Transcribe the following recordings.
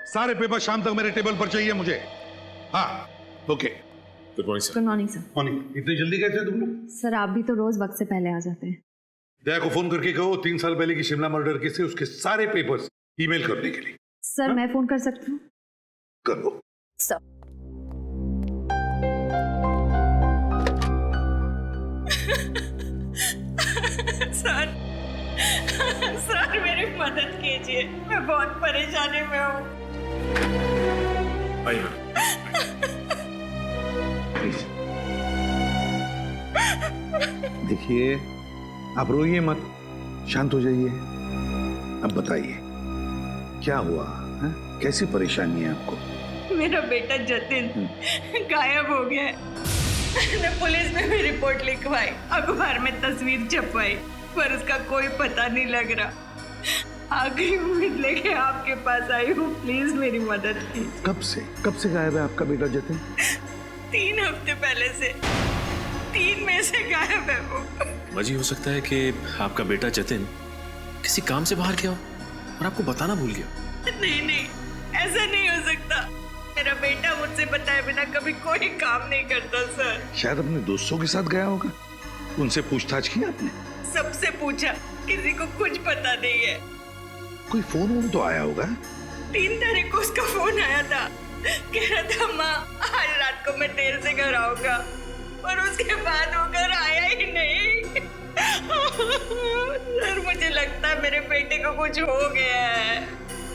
सारे पेपर शाम तक मेरे टेबल पर चाहिए मुझे। हाँ, okay. Good morning sir. Good morning sir. Morning. इतनी जल्दी कैसे तुम लोग? सर आप भी तो रोज वक्त से पहले आ जाते हैं। दया को फोन करके कहो 3 साल पहले की शिमला मर्डर केस से उसके सारे पेपर्स ईमेल करने के लिए। सर हाँ? मैं फोन कर सकती हूँ? कर दो। सर सर सर मेरी मदद कीजिए, मैं बहुत परेशानी में हूँ। देखिए, आप रोइए मत, शांत हो जाइए। अब बताइए क्या हुआ है? कैसी परेशानी है आपको? मेरा बेटा जतिन गायब हो गया है। मैंने पुलिस में भी रिपोर्ट लिखवाई, अखबार में तस्वीर छपवाई, पर उसका कोई पता नहीं लग रहा। आखिरी उम्मीद लेके आपके पास आई हूँ, प्लीज मेरी मदद कीजिए। कब से गायब है आपका बेटा जतिन? 3 हफ्ते पहले से, 3 में से गायब है वो। वजह हो सकता है कि आपका बेटा जतिन किसी काम से बाहर गया हो और आपको बताना भूल गया। नहीं, ऐसा नहीं हो सकता। मेरा बेटा मुझसे बताए बिना कभी कोई काम नहीं करता सर। शायद अपने दोस्तों के साथ गया होगा। उनसे पूछताछ की आपने? सबसे पूछा, किसी को कुछ पता नहीं है। कोई फोन तो आया होगा? 3 तारीख को उसका फोन आया था, कह रहा था माँ आज रात को मैं देर से घर आऊंगा, और उसके बाद वो घर आया ही नहीं। सर मुझे लगता है मेरे बेटे को कुछ हो गया है।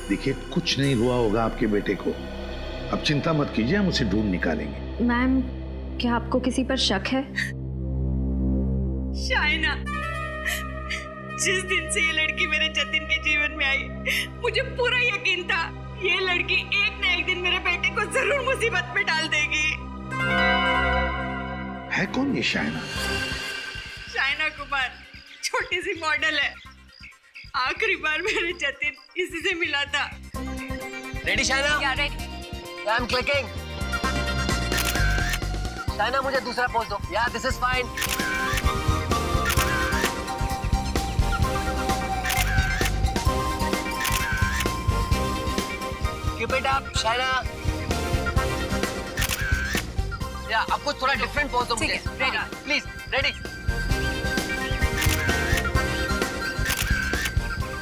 देखिए, कुछ नहीं हुआ होगा आपके बेटे को। अब चिंता मत कीजिए, हम उसे ढूंढ निकालेंगे। मैम क्या आपको किसी पर शक है? शाइना, जिस दिन से ये लड़की मेरे जतिन के जीवन में आई, मुझे पूरा यकीन था ये लड़की एक न एक दिन मेरे बेटे को जरूर मुसीबत में डाल देगी। है कौन ये शाइना? शाइना कुमार छोटी सी मॉडल है। आखिरी बार मेरे जतिन इसी से मिला था। रेडी शाइना? क्या ready? I am clicking. Shaina मुझे दूसरा पोज दो। या this is fine. Keep it up Shaina. या आपको थोड़ा डिफरेंट पोज दो मुझे। Ready please. रेडी।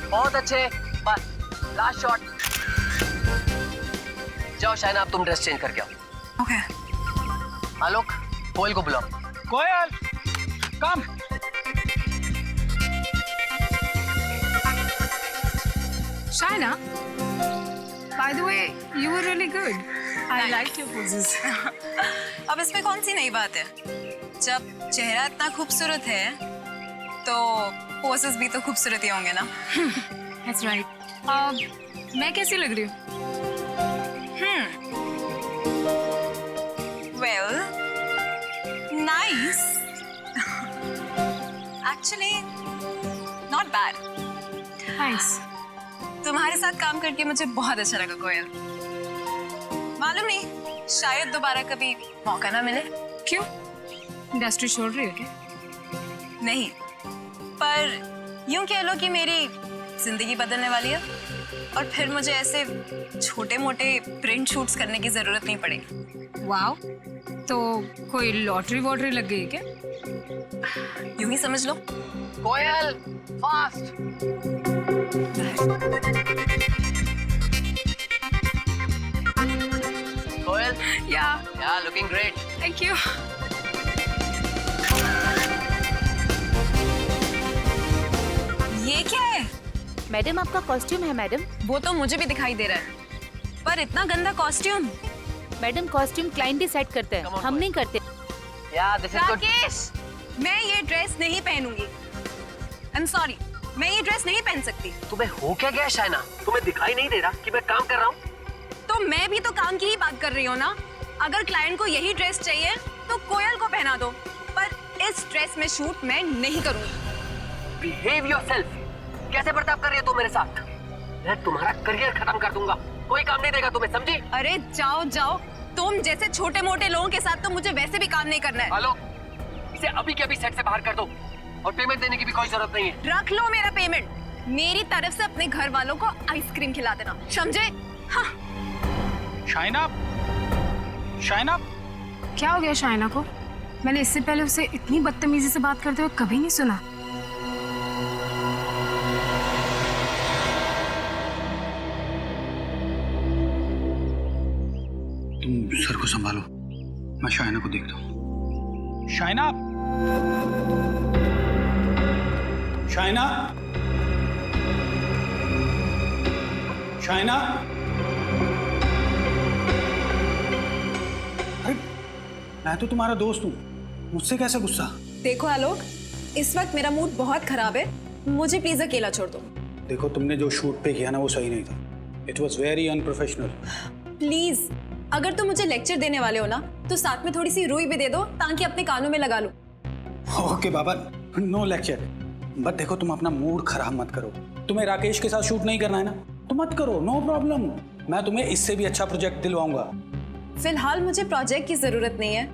बहुत अच्छे, बस लास्ट शॉट। जाओ शाइना, अब तुम ड्रेस चेंज करके आओ। ओके। आलोक, कोयल को बुलाओ। कोयल, कम। Shaina, by the way, you were really good. I liked your poses. अब इसमें कौन सी नई बात है? जब चेहरा इतना खूबसूरत है, तो पोसेस भी तो खूबसूरत ही होंगे ना? That's right. मैं कैसी लग रही हूँ? Well, nice. Actually, not bad. Nice. तुम्हारे साथ काम करके मुझे बहुत अच्छा लगा कोयल। मालूम नहीं, शायद दोबारा कभी मौका ना मिले। क्यों? इंडस्ट्री छोड़ रही हो क्या? नहीं, पर यूं कह लो कि मेरी जिंदगी बदलने वाली है, और फिर मुझे ऐसे छोटे मोटे प्रिंट शूट्स करने की जरूरत नहीं पड़ेगी। वाओ, तो कोई लॉटरी वॉटरी लग गई है क्या? यूं ही समझ लो। कोयल, फास्ट। कोयल, या लुकिंग ग्रेट। Thank you. ये क्या है? मैडम आपका कॉस्ट्यूम है मैडम। वो तो मुझे भी दिखाई दे रहा है, पर इतना गंदा costume. Madam costume client decide करते हैं, हम नहीं करते। या दिस इज गुड। राकेश, मैं ये ड्रेस नहीं पहनूंगी। आई एम सॉरी, मैं ये ड्रेस नहीं पहन सकती। तुम्हें हो क्या गया शाइना? तुम्हें दिखाई नहीं दे रहा कि मैं काम कर रहा हूँ? तो मैं भी तो काम की ही बात कर रही हूँ ना। अगर क्लाइंट को यही ड्रेस चाहिए तो कोयल को पहना दो, पर इस ड्रेस में शूट मैं नहीं करूंगी। Behave yourself. कैसे बर्ताव कर रही हो तुम मेरे साथ? मैं तुम्हारा करियर खत्म कर दूंगा। कोई काम नहीं देगा तुम्हें, समझी? अरे जाओ जाओ, तुम जैसे छोटे मोटे लोगों के साथ तो मुझे वैसे भी काम नहीं करना है। हेलो, इसे अभी के अभी सेट से बाहर कर दो, और पेमेंट देने की भी कोई जरूरत नहीं है। रख लो मेरा पेमेंट। मेरी तरफ से अपने घर वालों को आइसक्रीम खिला देना, समझे? हाँ। शाइना, शाइना, क्या हो गया शाइना को? मैंने इससे पहले उसे इतनी बदतमीजी से बात करते हुए कभी नहीं सुना। तुम सर को संभालो, मैं शाइना को देखता हूँ। शाइना, शाइना, शाइना। अरे मैं तो तुम्हारा दोस्त हूँ, मुझसे कैसे गुस्सा? देखो आलोक, इस वक्त मेरा मूड बहुत खराब है, मुझे प्लीज अकेला छोड़ दो। देखो, तुमने जो शूट पे किया ना वो सही नहीं था। It was very unprofessional. Please, अगर तुम मुझे लेक्चर देने वाले हो ना तो साथ में थोड़ी सी रुई भी दे दो ताकि अपने कानों में लगा लूं। ओके बाबा, नो लेक्चर। बट देखो, तुम अपना मूड खराब मत करो। तुम्हें राकेश के साथ शूट नहीं करना है ना, तो मत करो, नो प्रॉब्लम। मैं तुम्हें इससे भी अच्छा प्रोजेक्ट दिलवाऊंगा। फिलहाल मुझे प्रोजेक्ट की जरूरत नहीं है,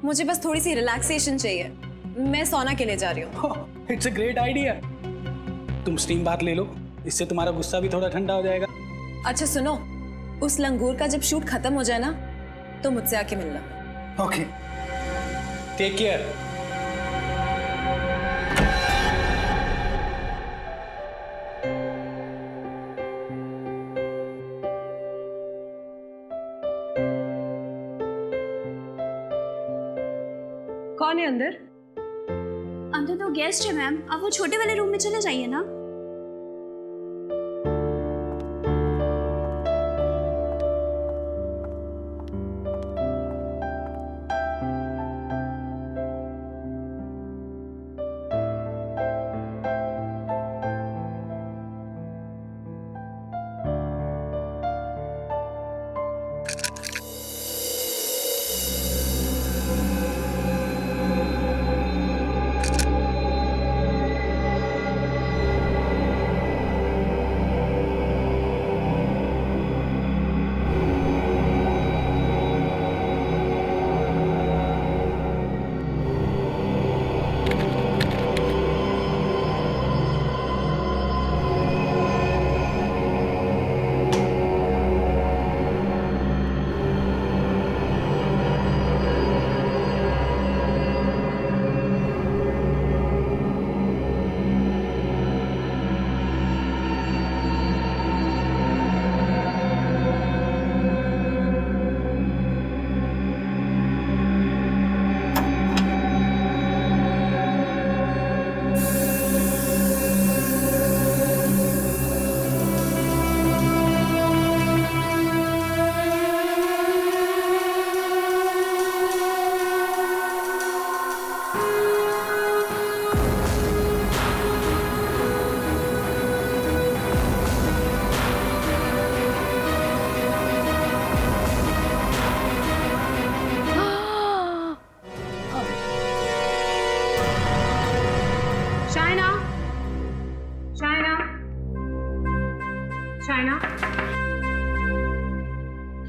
मुझे बस थोड़ी सी रिलैक्सेशन चाहिए। मैं सोना के लिए जा रही हूँ। It's a great idea. तुम स्टीम बात ले लो, इससे तुम्हारा गुस्सा भी थोड़ा ठंडा हो जाएगा। अच्छा सुनो, उस लंगूर का जब शूट खत्म हो जाए ना तो मुझसे आके मिलना। Okay, take care. कौन है अंदर? अंदर तो गेस्ट है मैम, आप वो छोटे वाले रूम में चले जाइए ना।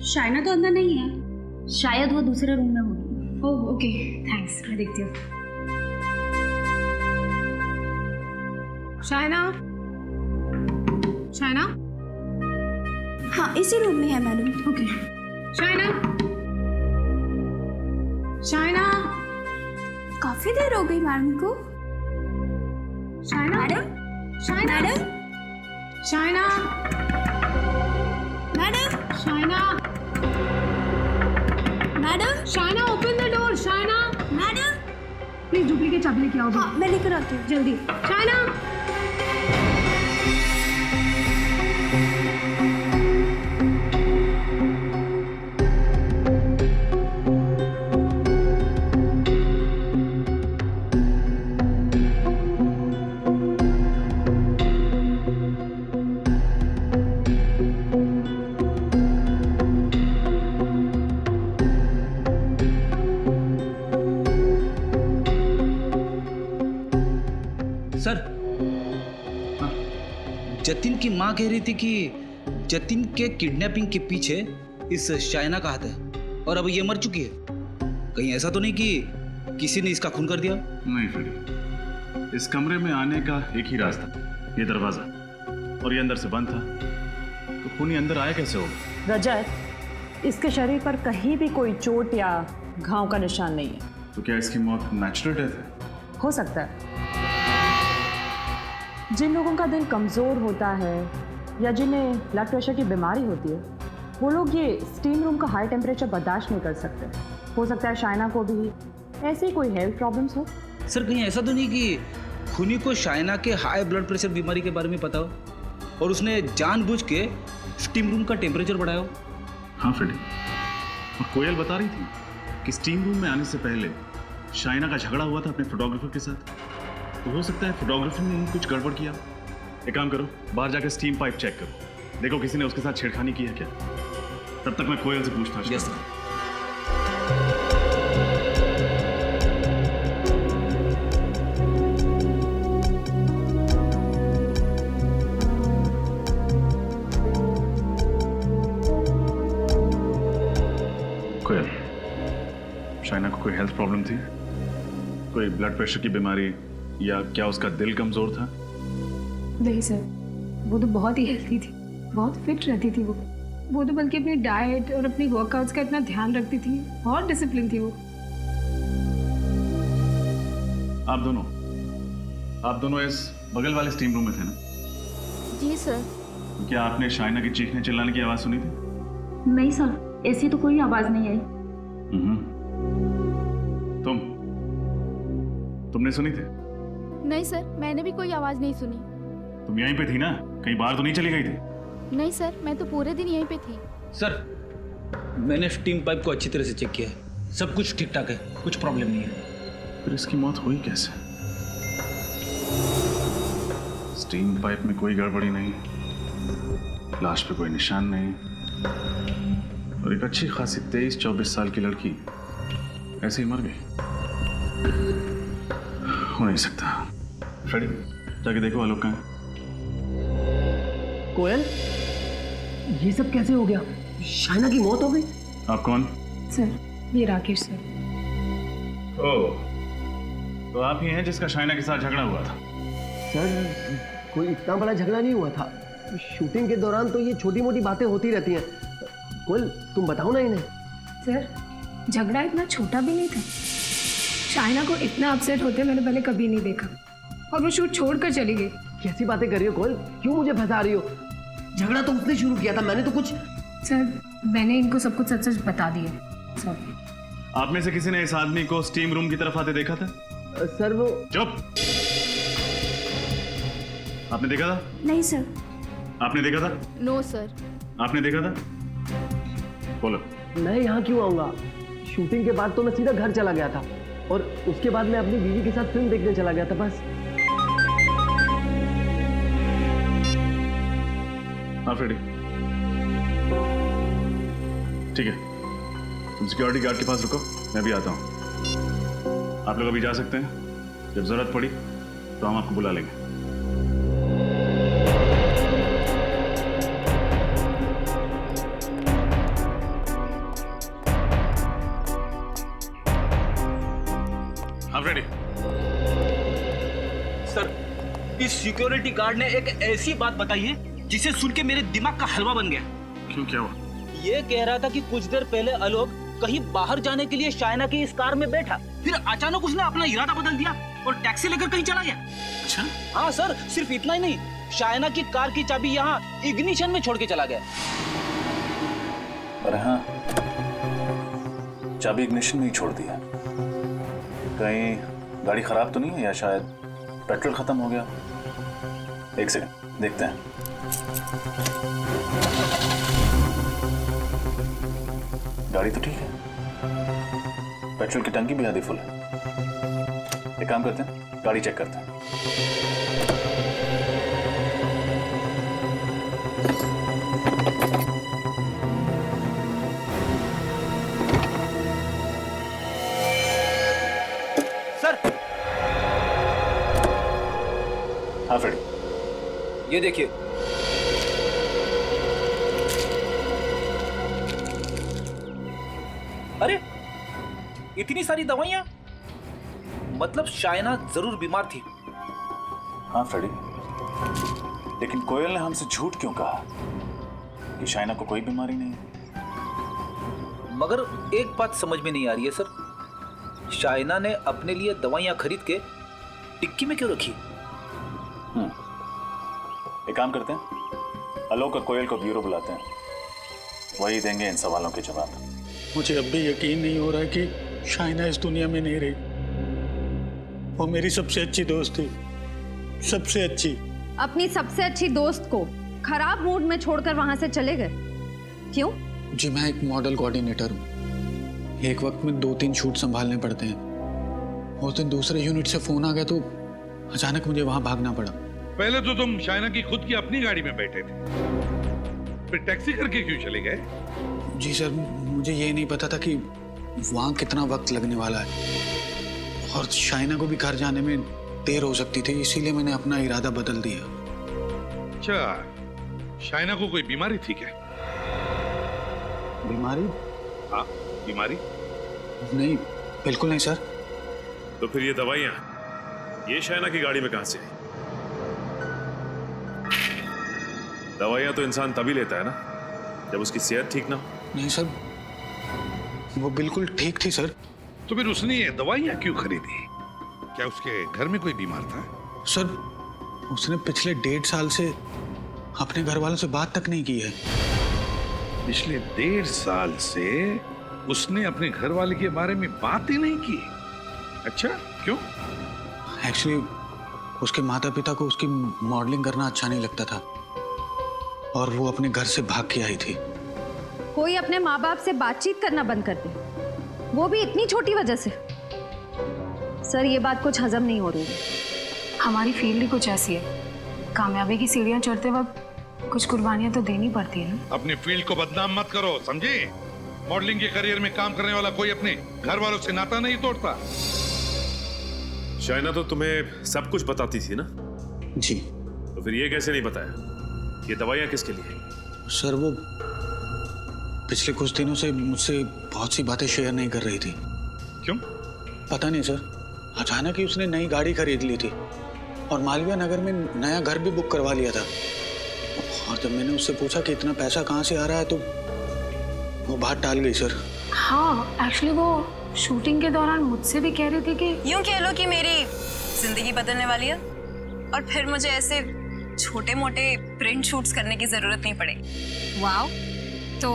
शाइना तो अंदर नहीं है, शायद वो दूसरे रूम में होगी। ओह ओके, थैंक्स, मैं देखती हूँ। शाइना, शाइना। हाँ, इसी रूम में है मैडम। ओके। शाइना, शाइना। काफी देर हो गई मैडम को। Shaina, madam, Shaina, madam, Shaina, madam, Shaina, madam, Shaina, open the door. Shaina, madam. Please duplicate चाबी लेके आओ। हाँ, मैं लेकर आती हूँ, जल्दी। शाइना। सर, जतिन की माँ कह रही थी कि जतिन के किडनैपिंग के पीछे इस शाइना का हाथ है और अब ये मर चुकी है। कहीं ऐसा तो नहीं कि किसी ने इसका खून कर दिया? नहीं फ्रेडी, इस कमरे में आने का एक ही रास्ता, ये दरवाजा, और ये अंदर से बंद था, तो खूनी अंदर आया कैसे होगा? रजत, इसके शरीर पर कहीं भी कोई चोट या घाव का निशान नहीं है। तो क्या इसकी मौत नेचुरल डेथ है? हो सकता है। जिन लोगों का दिल कमज़ोर होता है या जिन्हें ब्लड प्रेशर की बीमारी होती है, वो लोग ये स्टीम रूम का हाई टेम्परेचर बर्दाश्त नहीं कर सकते। हो सकता है शाइना को भी ऐसी कोई हेल्थ प्रॉब्लम्स हो। सर कहीं ऐसा तो नहीं कि खुनी को शाइना के हाई ब्लड प्रेशर बीमारी के बारे में पता हो और उसने जानबूझ के स्टीम रूम का टेम्परेचर बढ़ाया हो? हाँ फ्रेडी, और कोयल बता रही थी कि स्टीम रूम में आने से पहले शाइना का झगड़ा हुआ था अपने फोटोग्राफर के साथ। तो हो सकता है फोटोग्राफर ने ही कुछ गड़बड़ किया। एक काम करो, बाहर जाकर स्टीम पाइप चेक करो, देखो किसी ने उसके साथ छेड़खानी की है क्या। तब तक मैं कोयल से पूछताछ यस करूंगा। कोयल, शाइना को कोई हेल्थ प्रॉब्लम थी? कोई ब्लड प्रेशर की बीमारी या क्या उसका दिल कमजोर था? नहीं सर, वो तो बहुत ही हेल्थी थी, बहुत फिट रहती थी वो तो बल्कि अपनी डाइट और अपनी वर्कआउट्स का इतना ध्यान रखती थी, बहुत डिसिप्लिन थी वो। आप दोनों इस बगल वाले स्टीम रूम में थे ना? जी सर। क्या आपने शाइना की चीखने चिल्लाने की आवाज सुनी थी? नहीं सर, ऐसी तो कोई आवाज नहीं आई। तुमने सुनी थी? नहीं सर, मैंने भी कोई आवाज नहीं सुनी। तुम यहीं पे थी ना, कहीं बाहर तो नहीं चली गई थी? नहीं सर, मैं तो पूरे दिन यहीं पे थी। सर मैंने स्टीम पाइप को अच्छी तरह से चेक किया है, सब कुछ ठीक ठाक है, कुछ प्रॉब्लम नहीं है। फिर इसकी मौत हुई कैसे? स्टीम पाइप में कोई गड़बड़ी नहीं, लाश पे कोई निशान नहीं, और एक अच्छी खासी 23-24 साल की लड़की ऐसे ही मर गई। हो नहीं सकता। फ्रेडी, जाके देखो आलोक कहाँ है। कोयल, ये सब कैसे हो गया? शाइना की मौत हो गई? आप कौन? सर, ये राकेश सर। ओह, तो आप ही हैं जिसका शाइना के साथ झगड़ा हुआ था? सर, कोई इतना बड़ा झगड़ा नहीं हुआ था। शूटिंग के दौरान तो ये छोटी मोटी बातें होती रहती हैं। कोयल, तुम बताओ ना इन्हें। सर, झगड़ा इतना छोटा भी नहीं था। शाइना को इतना अपसेट होते मैंने पहले कभी नहीं देखा, और वो शूट छोड़कर चली गई। कैसी बातें कर रही हो कोयल? क्यों मुझे फंसा रही हो? झगड़ा तो उसने शुरू किया था, मैंने तो कुछ। सर, मैंने इनको सब कुछ सच सच बता दिया। सॉरी। आप में से किसी ने इस आदमी को स्टीम रूम की तरफ आते देखा था? सर वो। चुप! आपने देखा था? नहीं सर। आपने देखा था? No sir. आपने देखा था? बोलो। मैं यहाँ क्यों आऊंगा? शूटिंग के बाद तो मैं सीधा घर चला गया था, और उसके बाद मैं अपनी बीवी के साथ फिल्म देखने चला गया था, बस। हाँ फ्रेडी, ठीक है, तुम सिक्योरिटी गार्ड के पास रुको, मैं भी आता हूँ। आप लोग अभी जा सकते हैं, जब जरूरत पड़ी तो हम आपको बुला लेंगे। हाँ फ्रेडी। सर, इस सिक्योरिटी गार्ड ने एक ऐसी बात बताई है जिसे सुन के मेरे दिमाग का हलवा बन गया। क्यों, क्या हुआ? ये कह रहा था कि कुछ देर पहले आलोक कहीं बाहर जाने के लिए शाइना की इस कार में बैठा, फिर अचानक उसने अपना इरादा बदल दिया और टैक्सी लेकर कहीं चला गया। अच्छा? हाँ सर, सिर्फ इतना ही नहीं, शाइना की कार की चाबी यहाँ इग्निशन में छोड़ के चला गया। अरे हाँ, चाबी इग्निशन में ही छोड़ दिया। कहीं गाड़ी खराब तो नहीं है, या शायद पेट्रोल खत्म हो गया? एक सेकंड, देखते हैं। गाड़ी तो ठीक है, पेट्रोल की टंकी भी आधी फुल है। एक काम करते हैं, गाड़ी चेक करते हैं। सर, हाँ फ्रेडी, ये देखिए। अरे, इतनी सारी दवाइयां, मतलब शाइना जरूर बीमार थी। हाँ फ्रेडी, लेकिन कोयल ने हमसे झूठ क्यों कहा कि शाइना को कोई बीमारी नहीं है? मगर एक बात समझ में नहीं आ रही है सर, शाइना ने अपने लिए दवाइयाँ खरीद के टिक्की में क्यों रखी? एक काम करते हैं, आलोक और कोयल को ब्यूरो बुलाते हैं, वही देंगे इन सवालों के जवाब। मुझे अब भी यकीन नहीं हो रहा है कि शाइना इस दुनिया में नहीं रही। वो मेरी सबसे अच्छी दोस्त थी, सबसे अच्छी। अपनी सबसे अच्छी दोस्त को खराब मूड में छोड़कर वहां से चले गए, क्यों? जी मैं एक मॉडल कोऑर्डिनेटर हूँ, एक वक्त में 2-3 शूट संभालने पड़ते हैं। उस दिन दूसरे यूनिट से फोन आ गया तो अचानक मुझे वहां भागना पड़ा। पहले तो तुम शाइना की खुद की अपनी गाड़ी में बैठे थे, फिर टैक्सी करके क्यों चले गए? जी सर, मुझे ये नहीं पता था कि वहाँ कितना वक्त लगने वाला है और शाइना को भी घर जाने में देर हो सकती थी, इसीलिए मैंने अपना इरादा बदल दिया। अच्छा, शाइना को कोई बीमारी थी क्या? बीमारी? हाँ, बीमारी? नहीं, बिल्कुल नहीं सर। तो फिर ये दवाइयाँ ये शाइना की गाड़ी में कहां से आई? दवाइयाँ तो इंसान तभी लेता है ना जब उसकी सेहत ठीक ना हो। नहीं सर, वो बिल्कुल ठीक थी सर। तो फिर उसने ये दवाइयाँ क्यों खरीदी? क्या उसके घर में कोई बीमार था? सर, उसने पिछले 1.5 साल से अपने घर वालों से बात तक नहीं की है। पिछले 1.5 साल से उसने अपने घर वाले के बारे में बात ही नहीं की? अच्छा, क्यों? एक्चुअली उसके माता पिता को उसकी मॉडलिंग करना अच्छा नहीं लगता था और वो अपने घर से भाग के आई थी। कोई अपने माँ बाप से बातचीत करना बंद कर दे, वो भी इतनी छोटी वजह से। सर, ये बात कुछ हजम नहीं हो रही है। हमारी फील्ड ही कुछ ऐसी है, कामयाबी की सीढ़ियाँ चढ़ते वक्त कुछ कुर्बानियाँ तो देनी पड़ती है ना। अपनी फील्ड को बदनाम मत करो, समझे? मॉडलिंग के करियर में काम करने वाला कोई अपने घर वालों से नाता नहीं तोड़ता। शाइना तो तुम्हें सब कुछ बताती थी ना? जी। तो फिर ये कैसे नहीं बताया ये दवाइयाँ किसके लिए? सर, वो पिछले कुछ दिनों से मुझसे बहुत सी बातें शेयर नहीं कर रही थी। क्यों? पता नहीं सर, अचानक ही उसने नई गाड़ी खरीद ली थी और मालवीय नगर में नया घर भी बुक करवा लिया था। और जब मैंने उससे पूछा कि इतना पैसा कहाँ से आ रहा है तो वो बात टाल गई सर। हाँ, एक्चुअली वो शूटिंग के दौरान मुझसे भी कह रही थी कि यूं कह लो कि मेरी जिंदगी बदलने वाली है और फिर मुझे ऐसे छोटे मोटे प्रिंट शूट्स करने की जरूरत नहीं पड़ेगी। वाओ, तो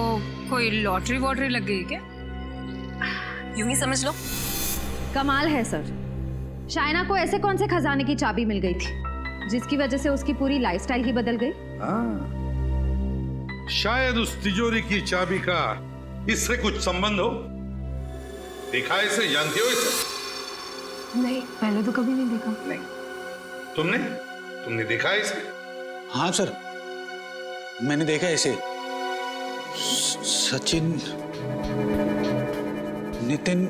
कोई लॉटरी वॉटरी लग गई क्या? यूं ही समझ लो। कमाल है सर, शाइना को ऐसे कौन से खजाने की चाबी मिल गई थी जिसकी वजह से उसकी पूरी लाइफस्टाइल ही बदल गई? हाँ, शायद उस तिजोरी की चाबी का इससे कुछ संबंध हो। देखा है इसे? जानती हो इसे? नहीं, पहले तो कभी नहीं देखा। नहीं। तुमने देखा है इसे? हाँ सर, मैंने देखा इसे। सचिन, नितिन,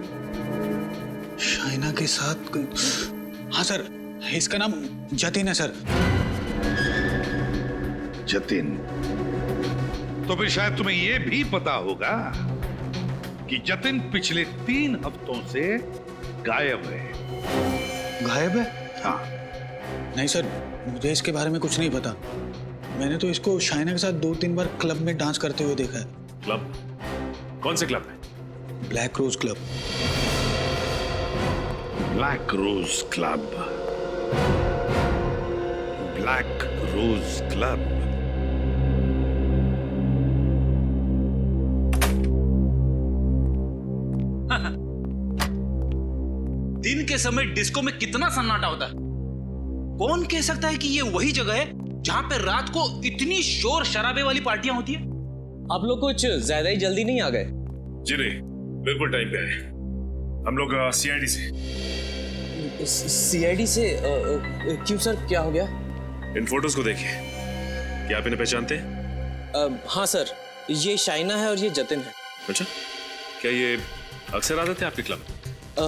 शाइना के साथ। हाँ सर, इसका नाम जतिन है सर। जतिन? तो फिर शायद तुम्हें यह भी पता होगा कि जतिन पिछले 3 हफ्तों से गायब है। गायब है? हाँ। नहीं सर, मुझे इसके बारे में कुछ नहीं पता। मैंने तो इसको शाइना के साथ 2-3 बार क्लब में डांस करते हुए देखा है। क्लब? कौन से क्लब में? Black rose club. Black rose club. Black rose club. दिन के समय डिस्को में कितना सन्नाटा होता है। कौन कह सकता है कि ये वही जगह है जहां पे रात को इतनी शोर शराबे वाली पार्टियां होती है? आप लोग कुछ ज्यादा ही जल्दी नहीं आ गए? जी नहीं, बिल्कुल टाइम पे आए। हम लोग सीआईडी से। सीआईडी से? क्यों सर, क्या हो गया? इन फोटोज को देखिए, क्या आप इन्हें पहचानते हैं? हाँ सर, ये शाइना है और ये जतिन है। अच्छा, क्या ये अक्सर आते थे आपके क्लब?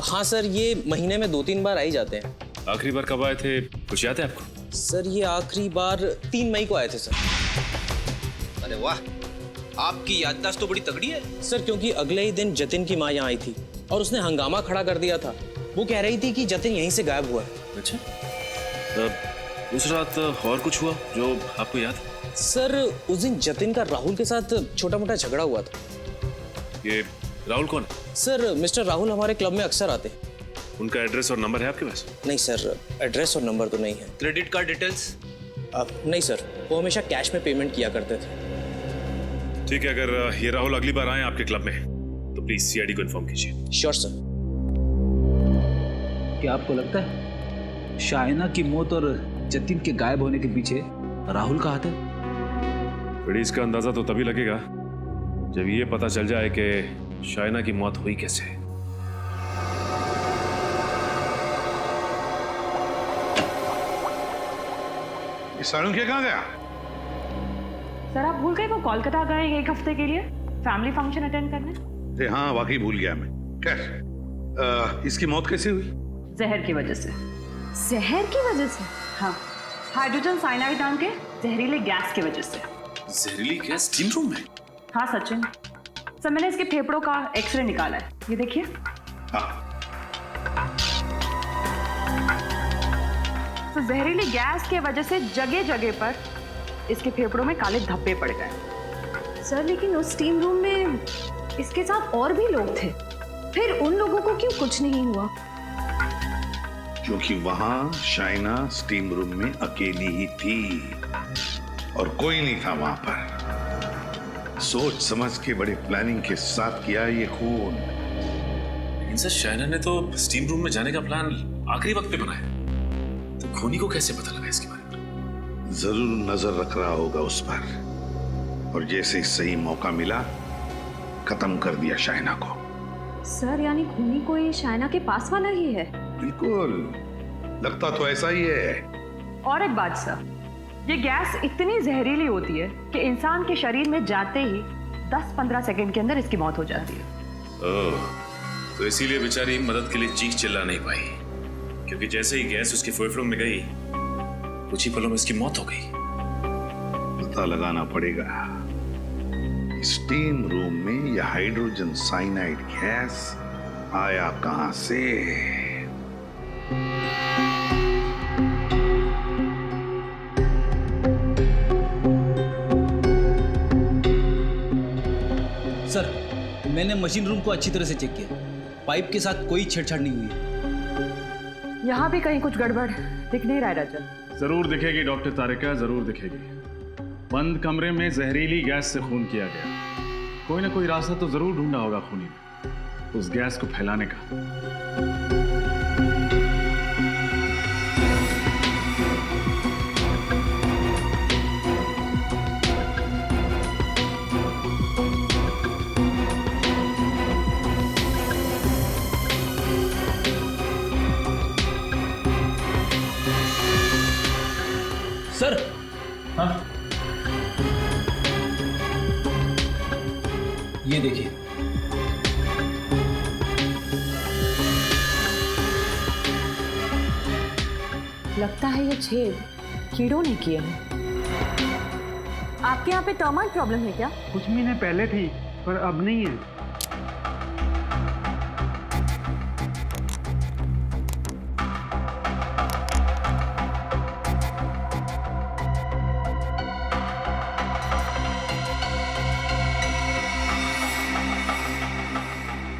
हाँ सर, ये महीने में 2-3 बार आ ही जाते हैं। आखिरी बार कब आए थे, कुछ याद है आपको? सर, ये आखिरी बार 3 मई को आए थे सर। अरे वाह, आपकी याददाश्त तो बड़ी तगड़ी है सर, क्योंकि अगले ही दिन जतिन की माँ यहाँ आई थी और उसने हंगामा खड़ा कर दिया था। वो कह रही थी कि जतिन यहीं से गायब हुआ है। अच्छा, उस रात और कुछ हुआ जो आपको याद? सर, उस दिन जतिन का राहुल के साथ छोटा मोटा झगड़ा हुआ था। ये राहुल कौन? सर मिस्टर राहुल हमारे क्लब में अक्सर आते हैं। उनका एड्रेस और नंबर है आपके पास? नहीं सर, एड्रेस और नंबर तो नहीं है। Credit card details? नहीं सर, वो हमेशा कैश में पेमेंट किया करते थे। ठीक है, अगर ये राहुल अगली बार आए आपके क्लब में तो प्लीज सीआईडी को इन्फॉर्म कीजिए। Sure sir. क्या आपको लगता है शाइना की मौत और जतिन के गायब होने के पीछे राहुल का हाथ है? बड़ी इसका अंदाजा तो तभी लगेगा जब ये पता चल जाए कि शाइना की मौत हुई कैसे। ये सालुंखे कहाँ गया? सर आप भूल गए वो कोलकाता गए 1 हफ्ते के लिए फैमिली फंक्शन अटेंड करने। हाँ वाकई भूल गया मैं। खैर इसकी मौत कैसे हुई? जहर की वजह से। जहर की वजह से? हाँ, हाइड्रोजन साइनाइड नाम के जहरीले गैस की वजह से। जहरीली गैस स्टीम रूम में? हाँ सचिन सर, मैंने इसके फेफड़ों का एक्सरे निकाला है, ये देखिए। तो जहरीली गैस के वजह से जगह जगह पर इसके फेफड़ों में काले धब्बे पड़ गए। सर लेकिन उस स्टीम रूम में इसके साथ और भी लोग थे, फिर उन लोगों को क्यों कुछ नहीं हुआ? क्योंकि वहां शाइना स्टीम रूम में अकेली ही थी और कोई नहीं था वहां पर। सोच समझ के बड़े प्लानिंग के साथ किया ये खून। लेकिन सर शाइना ने तो स्टीम रूम में जाने का प्लान आखिरी वक्त पे बनाया, तो खूनी को कैसे पता लगा इसके बारे में? जरूर नजर रख रहा होगा उस पर, और जैसे ही सही मौका मिला खत्म कर दिया शाइना को। सर यानी खूनी कोई शाइना के पास वाला ही है? बिल्कुल, लगता तो ऐसा ही है। और एक बात सर, ये गैस इतनी जहरीली होती है कि इंसान के शरीर में जाते ही 10-15 सेकंड के अंदर इसकी मौत हो जाती है। ओह, तो इसीलिए बेचारी मदद के लिए चीख चिल्ला नहीं पाई, क्योंकि जैसे ही गैस उसके फेफड़ों में गई कुछ ही पलों में उसकी मौत हो गई। पता लगाना पड़ेगा स्टीम रूम में यह हाइड्रोजन साइनाइड गैस आया कहां से। सर मैंने मशीन रूम को अच्छी तरह से चेक किया, पाइप के साथ कोई छेड़छाड़ नहीं हुई है। यहाँ भी कहीं कुछ गड़बड़ दिख नहीं रहा है रजत। जरूर दिखेगी डॉक्टर तारिका, जरूर दिखेगी। बंद कमरे में जहरीली गैस से खून किया गया, कोई ना कोई रास्ता तो जरूर ढूंढा होगा खूनी ने उस गैस को फैलाने का। सर हाँ ये देखिए, लगता है ये छेद कीड़ों ने किए हैं। आपके यहाँ पे टर्माइट प्रॉब्लम है क्या? कुछ महीने पहले थी पर अब नहीं है।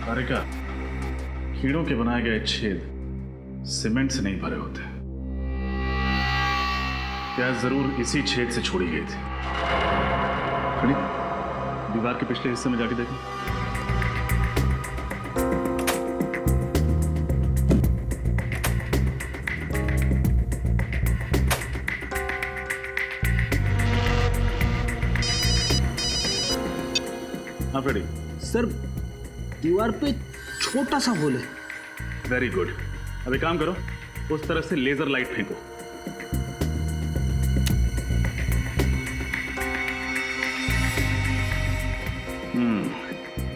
तारिका, कीड़ों के बनाए गए छेद सीमेंट से नहीं भरे होते। गैस जरूर इसी छेद से छोड़ी गई थी। खड़ी दीवार के पिछले हिस्से में जाके देखें। हाँ फ्रेडी। सर दीवार पे छोटा सा होल है। वेरी गुड, अब एक काम करो, उस तरफ से लेजर लाइट फेंको।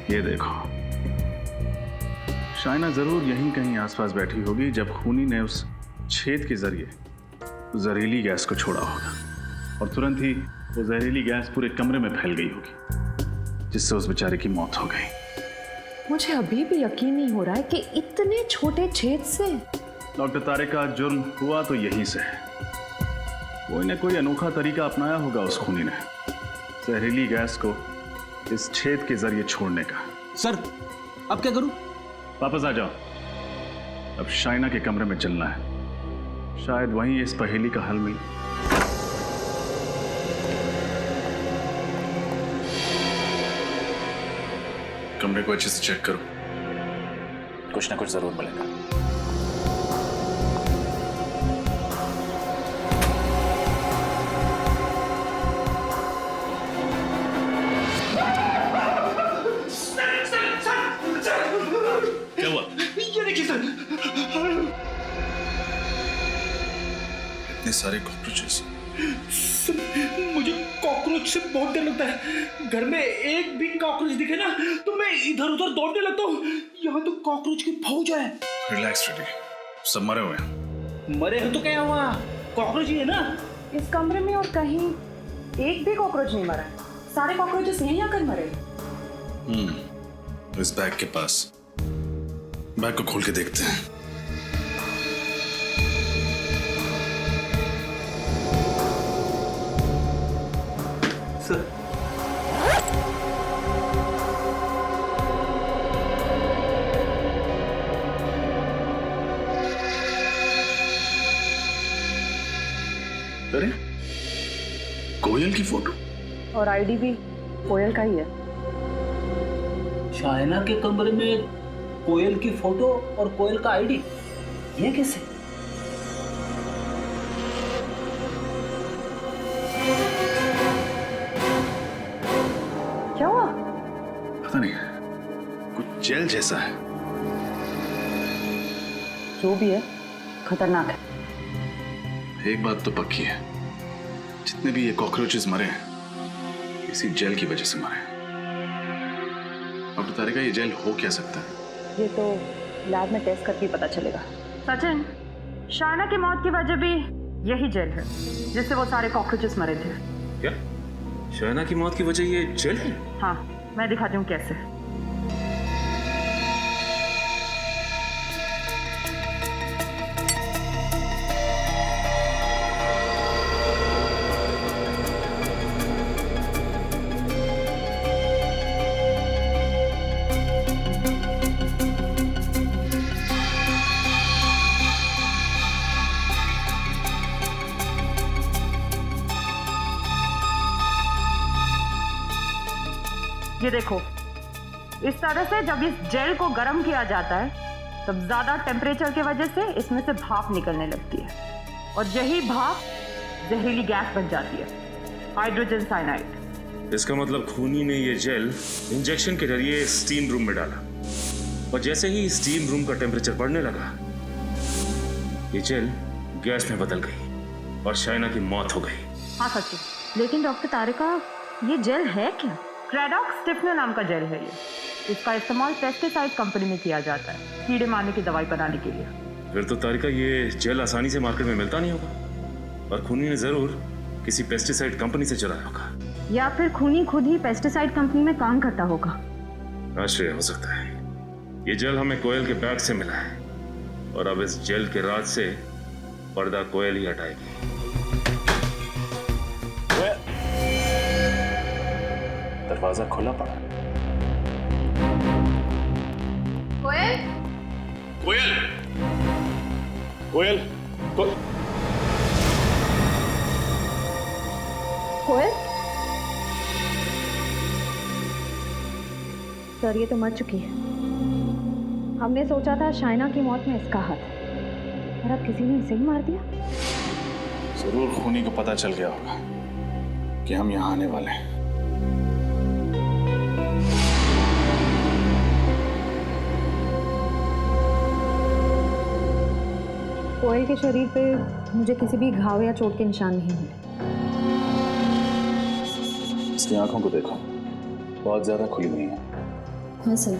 ये देखो, शाइना जरूर यहीं कहीं आसपास बैठी होगी जब खूनी ने उस छेद के जरिए जहरीली गैस को छोड़ा होगा, और तुरंत ही वो जहरीली गैस पूरे कमरे में फैल गई होगी, जिससे उस बेचारे की मौत हो गई। मुझे अभी भी यकीन नहीं हो रहा है कि इतने छोटे छेद से। डॉक्टर तारिका, जुर्म हुआ तो यहीं से है। कोई ना कोई अनोखा तरीका अपनाया होगा उस खूनी ने जहरीली गैस को इस छेद के जरिए छोड़ने का। सर अब क्या करूं? वापस आ जाओ। अब शाइना के कमरे में चलना है, शायद वहीं इस पहेली का हल मिले। कमरे को अच्छे से चेक करो, कुछ ना कुछ जरूर मिलेगा। क्या हुआ? ये देखिए सर, इतने सारे कॉकरोचेस। मुझे कॉकरोच से बहुत डर लगता है। घर में एक भी कॉकरोच दिखे ना तो मैं इधर उधर दौड़ने लगता हूँ। यहाँ तो कॉकरोच की फौज है। रिलैक्स रेडी, सब मरे हुए हैं। मरे हो तो क्या हुआ, कॉकरोच ही है ना। इस कमरे में और कहीं एक भी कॉकरोच नहीं मरा है। सारे कॉकरोचेस यहीं आकर मरे। इस बैग के पास, बैग को खोल के देखते हैं। सर अरे कोयल की फोटो और आईडी भी कोयल का ही है। शाइना के कमरे में कोयल की फोटो और कोयल का आईडी, ये कैसे? क्या हुआ? पता नहीं, कुछ जेल जैसा है। जो भी है खतरनाक है। एक बात तो पक्की है, जितने भी ये कॉकरोचेस मरे हैं इसी जेल की वजह से मरे हैं। अब तारिका, ये जेल हो क्या सकता है? ये तो लैब में टेस्ट करके पता चलेगा। सचिन, शाइना की मौत की वजह भी यही जेल है जिससे वो सारे कॉकरोचेस मरे थे। क्या शाइना की मौत की वजह ये जेल है? हाँ, मैं दिखाती हूँ कैसे। ये देखो, इस तरह से जब इस जेल को गर्म किया जाता है तब ज्यादा टेम्परेचर की वजह से इसमें से भाप निकलने लगती है और यही भाप जहरीली गैस बन जाती है, हाइड्रोजन साइनाइड। इसका मतलब खूनी ने ये जेल इंजेक्शन के जरिए स्टीम रूम में डाला और जैसे ही स्टीम रूम का टेम्परेचर बढ़ने लगा ये जेल गैस में बदल गई और शाइना की मौत हो गई। हाँ सचिन, लेकिन डॉक्टर तारिका, ये जेल है क्या? क्रेडॉक्स स्टिफनर नाम का जेल है ये। इसका इस्तेमाल पेस्टिसाइड कंपनी में किया जाता है कीड़े मारने की दवाई बनाने के लिए। फिर तो तारिका ये जेल आसानी से मार्केट में मिलता नहीं होगा और खूनी ने जरूर किसी पेस्टिसाइड कंपनी से चलाया होगा, या फिर खूनी खुद ही पेस्टिसाइड कंपनी में काम करता होगा। आश्चर्य हो सकता है। ये जेल हमें कोयल के बैग से मिला है और अब इस जेल के राज से पर्दा कोयल ही हटाएगी। दरवाजा खुला पड़ा। कोयल? कोयल, कोयल, कोयल? सर, ये तो मर चुकी है। हमने सोचा था शाइना की मौत में इसका हाथ है, और अब किसी ने इसे ही मार दिया। जरूर खूनी को पता चल गया होगा कि हम यहाँ आने वाले हैं। कोयल के शरीर पे मुझे किसी भी घाव या चोट के निशान नहीं मिले। इसकी आंखों को देखो, बहुत ज्यादा खुली नहीं है। हाँ सर,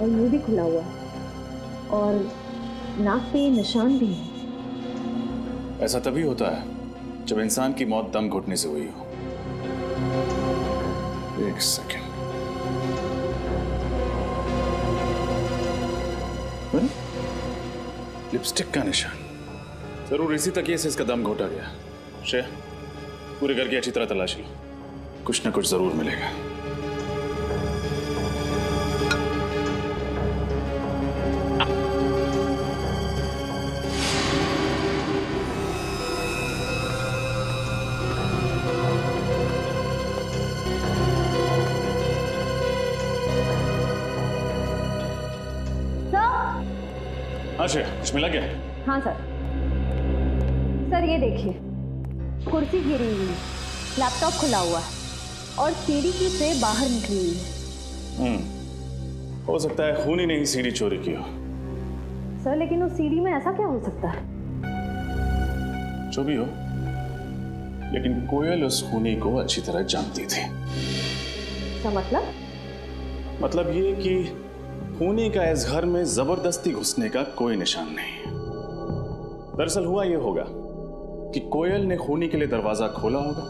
और मुंह भी खुला हुआ है और नाक पे निशान भी है। ऐसा तभी होता है जब इंसान की मौत दम घुटने से हुई हो। एक सेकंड, लिपस्टिक का निशान, जरूर इसी तकिए से इसका दम घोटा गया। श्रेया, पूरे घर की अच्छी तरह तलाशी लो, कुछ ना कुछ जरूर मिलेगा। हाँ श्रेया, कुछ मिला क्या? हाँ सर। सर ये देखिए, कुर्सी गिरी हुई, लैपटॉप खुला हुआ है और सीढ़ी की ट्रे बाहर निकली हुई है। हो सकता है खूनी ने ही सीढ़ी चोरी की हो। सर लेकिन उस सीढ़ी में ऐसा क्या हो सकता है? जो भी हो, लेकिन कोयल उस खूनी को अच्छी तरह जानती थी। क्या मतलब? मतलब ये कि खूनी का इस घर में जबरदस्ती घुसने का कोई निशान नहीं। दरअसल हुआ ये होगा कि कोयल ने खूनी के लिए दरवाजा खोला होगा,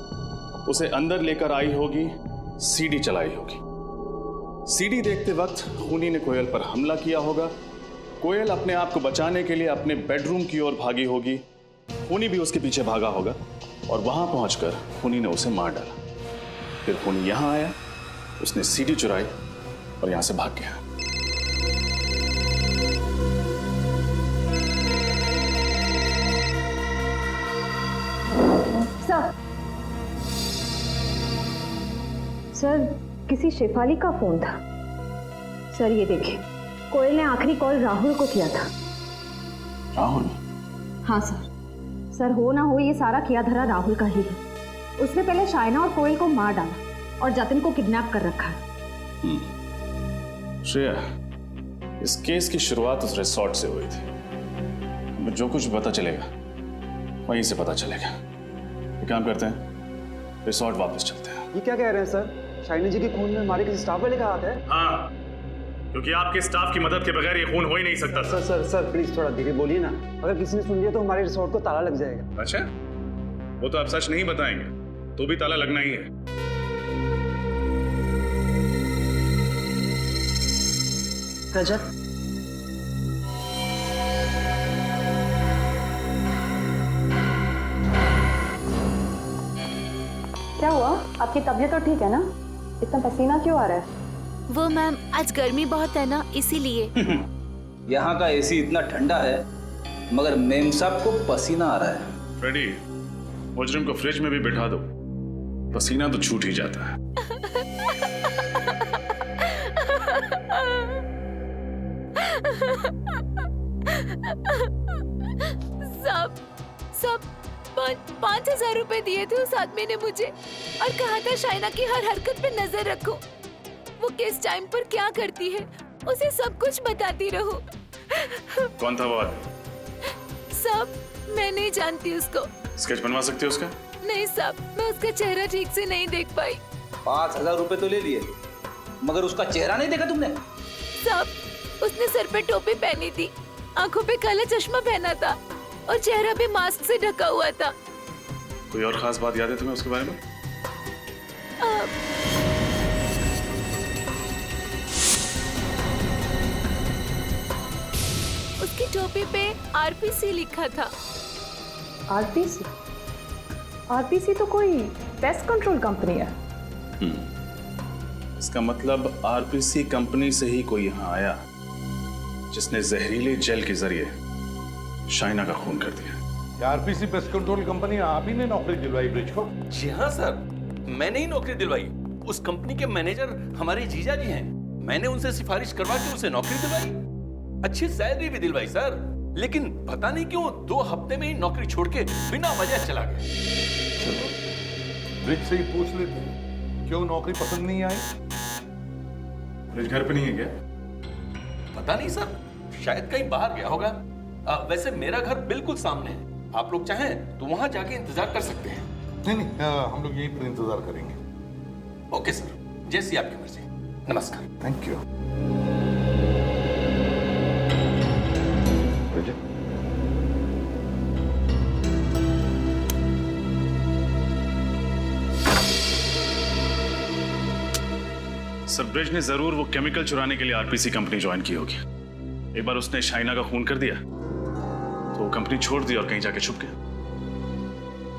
उसे अंदर लेकर आई होगी, सीढ़ी चलाई होगी। सीढ़ी देखते वक्त खूनी ने कोयल पर हमला किया होगा। कोयल अपने आप को बचाने के लिए अपने बेडरूम की ओर भागी होगी, खूनी भी उसके पीछे भागा होगा और वहां पहुंचकर खूनी ने उसे मार डाला। फिर खूनी यहां आया, उसने सीढ़ी चुराई और यहां से भाग गया। सर किसी शेफाली का फोन था। सर ये देखिए, कोयल ने आखिरी कॉल राहुल को किया था। राहुल? हाँ सर। सर हो ना हो ये सारा किया धरा राहुल का ही है। उसने पहले शाइना और कोयल को मार डाला और जतिन को किडनैप कर रखा है। श्रेया, इस केस की शुरुआत उस रिसोर्ट से हुई थी। हमें जो कुछ पता चलेगा वहीं से पता चलेगा। एक काम करते हैं, रिसोर्ट वापस चलते हैं। ये क्या कह रहे हैं सर? शाइना जी के खून में हमारे किसी स्टाफ वाले का हाथ है? हाँ, क्योंकि आपके स्टाफ की मदद के बगैर ये खून हो ही नहीं सकता। सर प्लीज थोड़ा धीरे बोलिए ना। अगर किसी ने सुन लिया तो हमारे रिसोर्ट को ताला लग जाएगा। अच्छा, वो तो आप सच नहीं बताएंगे तो भी ताला लगना ही है। रजत, क्या हुआ? आपकी तबीयत तो ठीक है ना? इतना पसीना क्यों आ रहा है? वो मैम, आज गर्मी बहुत है ना, इसीलिए। यहाँ का एसी इतना ठंडा है मगर मेम साहब को पसीना आ रहा है। फ्रेडी, मुजरिम को फ्रिज में भी बिठा दो, पसीना तो छूट ही जाता है। सब 5,000 रुपए दिए थे उस आदमी ने मुझे और कहा था शाइना की हर हरकत पे नजर रखूं। वो किस टाइम पर क्या करती है उसे सब कुछ बताती रहूं। कौन था वो आदमी? सब मैं नहीं जानती उसको। स्केच बनवा सकते हो उसका? नहीं साहब, मैं उसका चेहरा ठीक से नहीं देख पाई। 5,000 रुपए तो ले लिए मगर उसका चेहरा नहीं देखा तुमने? साहब, उसने सर पे टोपी पहनी थी, आंखों पे काला चश्मा पहना था और चेहरा भी मास्क से ढका हुआ था। कोई और खास बात याद है तुम्हें उसके बारे में? उसकी टोपी पे आरपीसी लिखा था। आरपीसी? आरपीसी तो कोई पेस्ट कंट्रोल कंपनी है। इसका मतलब आरपीसी कंपनी से ही कोई यहाँ आया जिसने जहरीले जेल के जरिए शाइना का खून कर दिया। आरपीसी पेस्ट कंट्रोल कंपनी आप ही ने नौकरी दिलवाई ब्रिज को? जी हाँ सर, मैंने ही नौकरी दिलवाई। उस कंपनी के मैनेजर हमारे जीजा जी हैं। मैंने उनसे सिफारिश करवा के उसे नौकरी दिलवाई, अच्छी सैलरी भी दिलवाई सर। लेकिन पता नहीं क्यों 2 हफ्ते में ही नौकरी छोड़ के बिना वजह चला गया। चलो ब्रिज से ही पूछ लेते हैं, क्यों नौकरी पसंद नहीं आई? ब्रिज घर पे नहीं है क्या? पता नहीं सर, शायद कहीं बाहर गया होगा। वैसे मेरा घर बिल्कुल सामने है, आप लोग चाहें तो वहां जाके इंतजार कर सकते हैं। नहीं, हम लोग यहीं पर इंतजार करेंगे। ओके सर, जैसी आपकी मर्जी। नमस्कार। Thank you. सर, ब्रिज ने जरूर वो केमिकल चुराने के लिए आरपीसी कंपनी ज्वाइन की होगी। एक बार उसने शाइना का खून कर दिया तो वो कंपनी छोड़ दी और कहीं जाके छुप गया।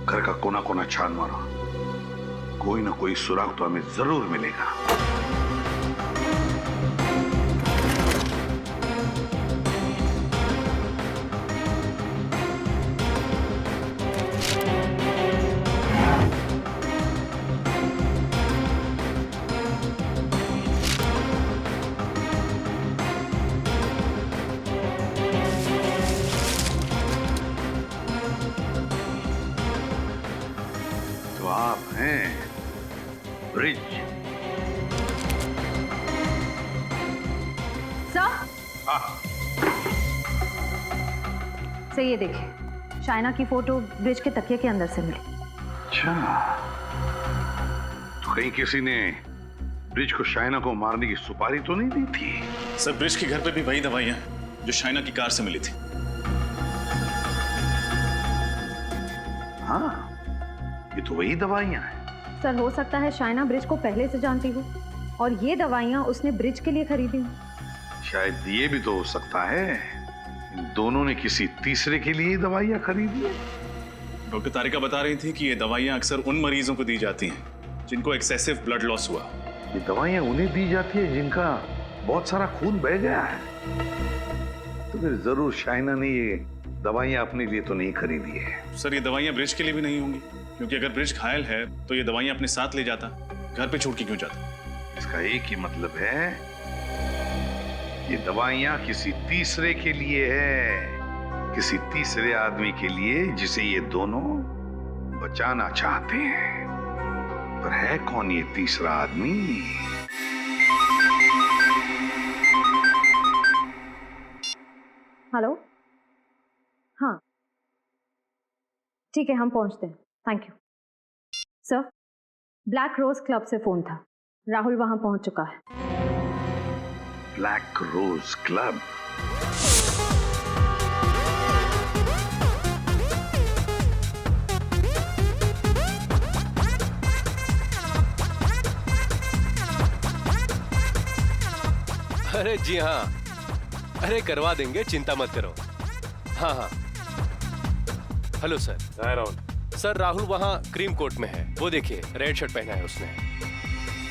घर का कोना कोना छान मारो, कोई ना कोई सुराग तो हमें जरूर मिलेगा। सर ये देखिए, शाइना की फोटो ब्रिज के तकिए के अंदर से मिली। अच्छा, तो कहीं किसी ने ब्रिज को शाइना को मारने की सुपारी तो नहीं दी थी? सर ब्रिज के घर पे भी वही दवाइयां जो शाइना की कार से मिली थी। हाँ, ये तो वही दवाइयां हैं। सर हो सकता है शाइना ब्रिज को पहले से जानती हो और ये दवाइयां उसने ब्रिज के लिए खरीदी हो। शायद ये भी तो हो सकता है इन दोनों ने किसी तीसरे के लिए दवाइयां खरीदी है। डॉक्टर तारिका बता रही थी कि ये दवाइयां अक्सर उन मरीजों को दी जाती हैं जिनको एक्सेसिव ब्लड लॉस हुआ। ये दवाइयां उन्हें दी जाती है जिनका बहुत सारा खून बह गया है। तो फिर जरूर शाइना ने ये दवाइयां अपने लिए तो नहीं खरीदी है। सर ये दवाइयां ब्रिज के लिए भी नहीं होंगी, क्योंकि अगर ब्रिज घायल है तो ये दवाइयां अपने साथ ले जाता, घर पे छोड़ के क्यों जाता? इसका एक ही मतलब है, ये दवाइयां किसी तीसरे के लिए है, किसी तीसरे आदमी के लिए जिसे ये दोनों बचाना चाहते हैं। पर है कौन ये तीसरा आदमी? हेलो, हाँ ठीक है, हम पहुंचते हैं। Thank you sir. Black rose club से फोन था, राहुल वहां पहुंच चुका है। Black rose club? अरे जी हाँ, अरे करवा देंगे, चिंता मत करो। हाँ हाँ, hello sir. Rahul sir Rahul वहाँ क्रीम कोट में है, वो देखिए रेड शर्ट पहना है उसने।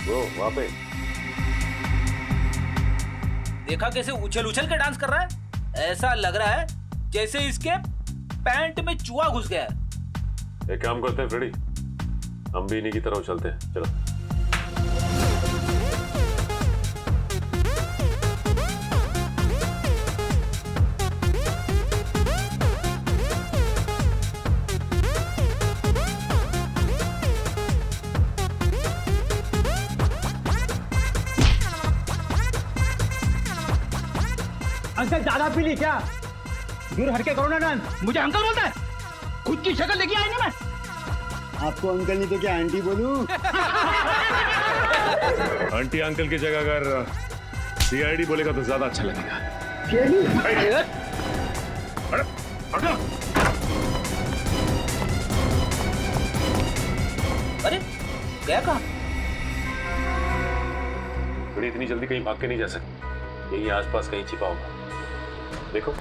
वो वहाँ पे देखा कैसे उछल उछल के डांस कर रहा है? ऐसा लग रहा है जैसे इसके पैंट में चूहा घुस गया है। एक काम करते हैं फ्रेडी, हम भी इन्हीं की तरह उछलते हैं। चलो। अंकल ज्यादा पी ली क्या? दूर हटके करो ना डांस। मुझे अंकल बोलता है? खुद की शक्ल देखी आई ना मैं। आपको अंकल नहीं तो क्या आंटी बोलूं? आंटी अंकल की जगह अगर सीआईडी बोलेगा तो ज्यादा अच्छा लगेगा। अरे गया कहाँ? बड़ी इतनी जल्दी कहीं भाग के नहीं जा सकती, यही आसपास कहीं छिपा होगा। देखो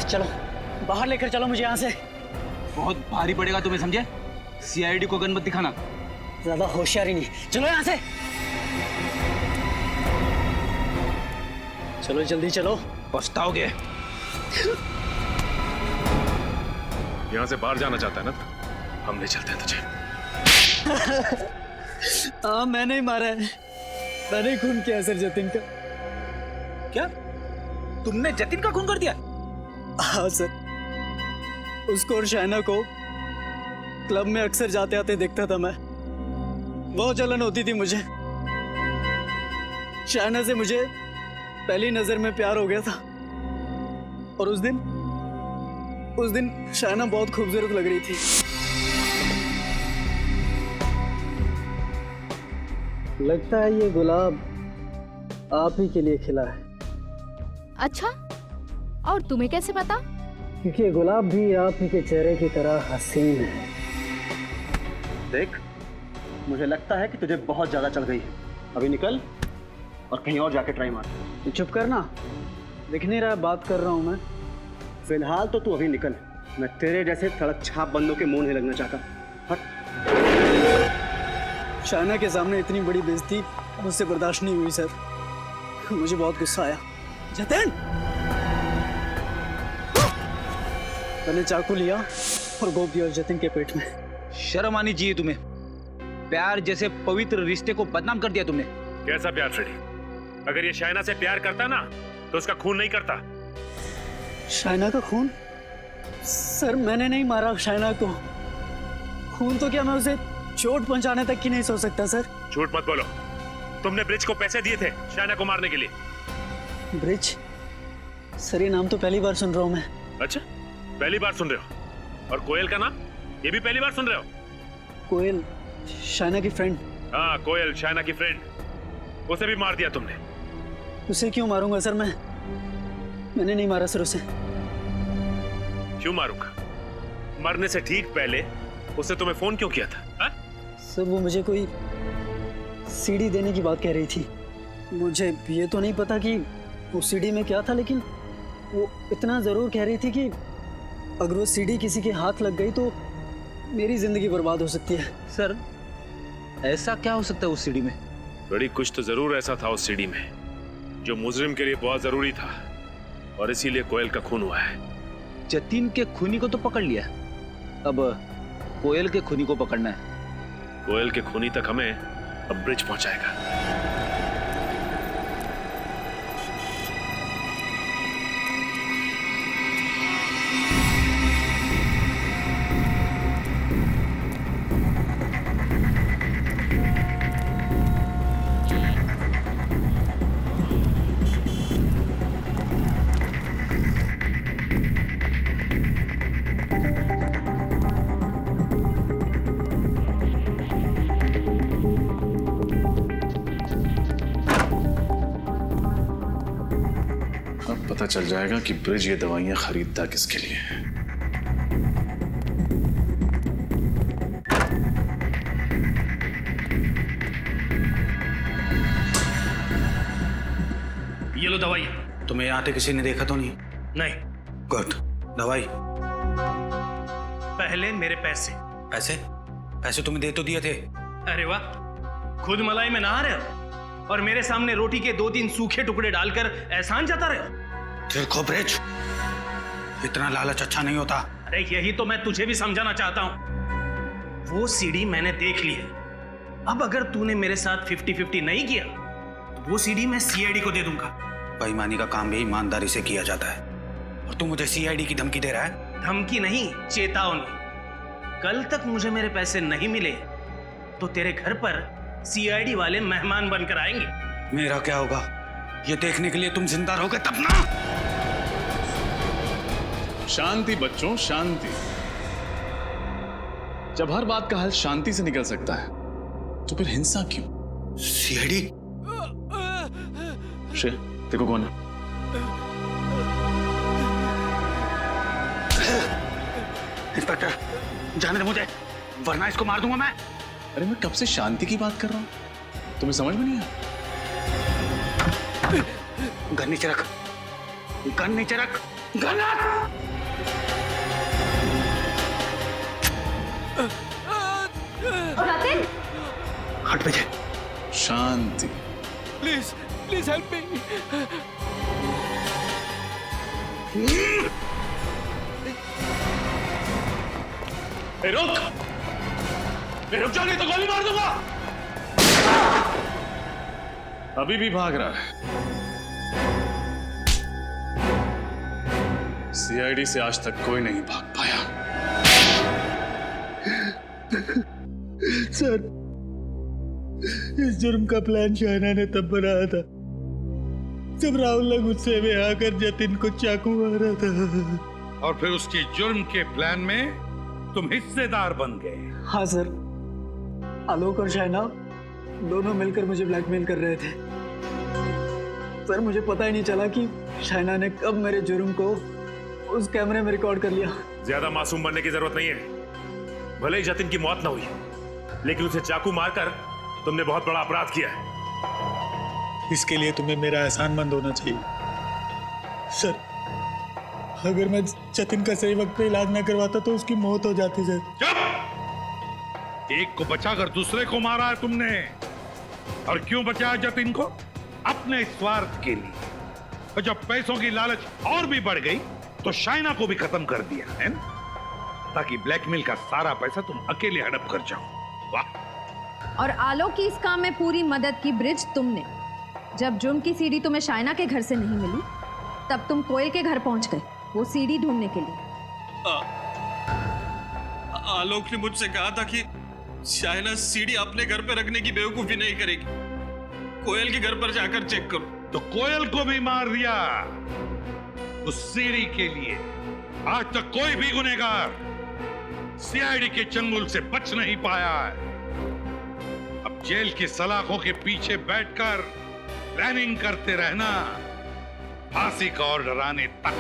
चलो बाहर लेकर चलो मुझे यहाँ से। बहुत भारी पड़ेगा तुम्हें, समझे? सीआईडी को गन मत दिखाना, ज्यादा होशियारी नहीं। चलो यहाँ से, चलो जल्दी चलो, पछताओगे। यहाँ से बाहर जाना चाहता है ना, हम ले चलते हैं तुझे। हाँ मैंने ही मारा है, मैंने खून किया सर जतिन का। क्या तुमने जतिन का खून कर दिया? हाँ सर, उसको और शाइना को क्लब में अक्सर जाते आते देखता था मैं। बहुत जलन होती थी मुझे। शाइना से मुझे पहली नजर में प्यार हो गया था, और उस दिन शाइना बहुत खूबसूरत लग रही थी। लगता है ये गुलाब आप ही के लिए खिला है। अच्छा, और तुम्हें कैसे पता? क्योंकि ये गुलाब भी आप ही के चेहरे की तरह हसीन है। देख, मुझे लगता है कि तुझे बहुत ज्यादा चल गई है। अभी निकल और कहीं और जाके ट्राई मार। तू चुप करना, दिख नहीं रहा बात कर रहा हूं मैं। फिलहाल तो तू अभी निकल, मैं तेरे जैसे थड़क छाप बंदों के मुंह नहीं लगना चाहता। हट। शाइना के सामने इतनी बड़ी बेइज्जती मुझसे बर्दाश्त नहीं हुई सर, मुझे बहुत गुस्सा आया। जतिन, मैंने चाकू लिया और गोप दिया जतिन के पेट में। शर्म आनी चाहिए तुम्हें। प्यार जैसे पवित्र रिश्ते को बदनाम कर दिया तुमने। कैसा प्यार फ्रेडी? अगर ये शाइना से प्यार करता ना तो उसका खून नहीं करता। शाइना का खून? सर मैंने नहीं मारा शाइना को। खून तो क्या मैं उसे चोट पहुंचाने तक की नहीं सोच सकता सर। झूठ मत बोलो। तुमने ब्रिज को पैसे दिए थे शाइना को मारने के लिए। ब्रिज? सर ये नाम तो पहली बार सुन रहा हूं मैं। अच्छा, पहली बार सुन रहे हो? और कोयल का नाम ये भी पहली बार सुन रहे हो? कोयल शाइना की फ्रेंड? हाँ, कोयल शाइना की फ्रेंड। उसे भी मार दिया तुमने। उसे क्यों मारूंगा सर? मैंने नहीं मारा सर उसे। क्यों मारूंगा? मरने से ठीक पहले उसने तुम्हें फोन क्यों किया था? हा? सर वो मुझे कोई सीडी देने की बात कह रही थी। मुझे ये तो नहीं पता कि उस सीडी में क्या था, लेकिन वो इतना जरूर कह रही थी कि अगर वो सीडी किसी के हाथ लग गई तो मेरी जिंदगी बर्बाद हो सकती है। सर ऐसा क्या हो सकता है उस सीडी में? बड़ी कुछ तो जरूर ऐसा था उस सीडी में जो मुजरिम के लिए बहुत जरूरी था, और इसीलिए कोयल का खून हुआ है। जतिन के खूनी को तो पकड़ लिया, अब कोयल के खूनी को पकड़ना है। कोयल के खूनी तक हमें अब ब्रिज पहुंचाएगा। पता चल जाएगा कि ब्रिज ये दवाइयां खरीदता किसके लिए है। ये लो दवाई। तुम्हें यहाँ आते किसी ने देखा तो नहीं? नहीं। गुड। दवाई। पहले मेरे पैसे। पैसे? पैसे तुम्हें दे तो दिए थे। अरे वाह, खुद मलाई में नहा रहे हो और मेरे सामने रोटी के 2-3 सूखे टुकड़े डालकर एहसान जता रहे हो। देखो ब्रिज, इतना लालच अच्छा नहीं होता। अरे यही तो मैं तुझे भी समझाना चाहता हूं। वो सीडी मैंने देख ली है। अब अगर तूने मेरे साथ 50-50 नहीं किया तो वो सीडी मैं सीआईडी को दे दूंगा। बेईमानी का काम भी ईमानदारी से किया जाता है, और तू मुझे सीआईडी की धमकी दे रहा है? धमकी नहीं, चेतावनी। कल तक मुझे मेरे पैसे नहीं मिले तो तेरे घर पर सीआईडी वाले मेहमान बनकर आएंगे। मेरा क्या होगा ये देखने के लिए तुम जिंदा रहोगे तब ना। शांति बच्चों, शांति। जब हर बात का हल शांति से निकल सकता है तो फिर हिंसा क्यों? सीआईडी? श्रेय, देखो कौन है। इंस्पेक्टर, जाने दे मुझे, वरना इसको मार दूंगा मैं। अरे मैं कब से शांति की बात कर रहा हूं, तुम्हें समझ में नहीं आया? गन नीचे रख, गन नीचे रख, गन रख। हट विजय। शांति। Please please help me. रुक, रुक जाओ नहीं तो गोली मार दूंगा। अभी भी भाग रहा है। सीआईडी से आज तक कोई नहीं भाग पाया। सर, इस जुर्म का प्लान शाइना ने तब बनाया था जब राहुल ने गुस्से में आकर जतिन को चाकू मारा था। और फिर उसकी जुर्म के प्लान में तुम हिस्सेदार बन गए। हाँ सर, आलोक और शाइना दोनों मिलकर मुझे ब्लैकमेल कर रहे थे। सर मुझे पता ही नहीं चला कि शाइना ने कब मेरे जुर्म को उस कैमरे में रिकॉर्ड कर लिया। ज्यादा मासूम बनने की जरूरत नहीं है। भले ही जतिन की मौत ना हुई, लेकिन उसे चाकू मारकर तुमने बहुत बड़ा अपराध किया है। इसके लिए तुम्हें मेरा एहसानमंद होना चाहिए। सर, अगर मैं जतिन का सही वक्त पे इलाज ना करवाता तो उसकी मौत हो जाती सर। चुप! एक को बचाकर दूसरे को मारा है तुमने। और क्यों बचाया जतिन को? अपने स्वार्थ के लिए। और जब पैसों की लालच और भी बढ़ गई तो शाइना को भी खत्म कर दिया है ना, ताकि ब्लैकमेल का सारा पैसा तुम अकेले हड़प कर जाओ। वाह। और आलोक की इस काम में पूरी मदद की ब्रिज तुमने। जब जुर्म की सीडी तुम्हें शाइना के घर से नहीं मिली, तब तुम कोयल के घर पहुंच गए वो सीडी ढूंढने के लिए। आलोक ने मुझसे कहा था कि शाइना सीडी अपने घर पे रखने की बेवकूफी नहीं करेगी, कोयल के घर पर जाकर चेक करो। तो कोयल को भी मार दिया उस सीडी के लिए। आज तक कोई भी गुनहगार सीआईडी के चंगुल से बच नहीं पाया है। अब जेल की सलाखों के पीछे बैठकर प्लानिंग करते रहना, फांसी का ऑर्डर आने तक।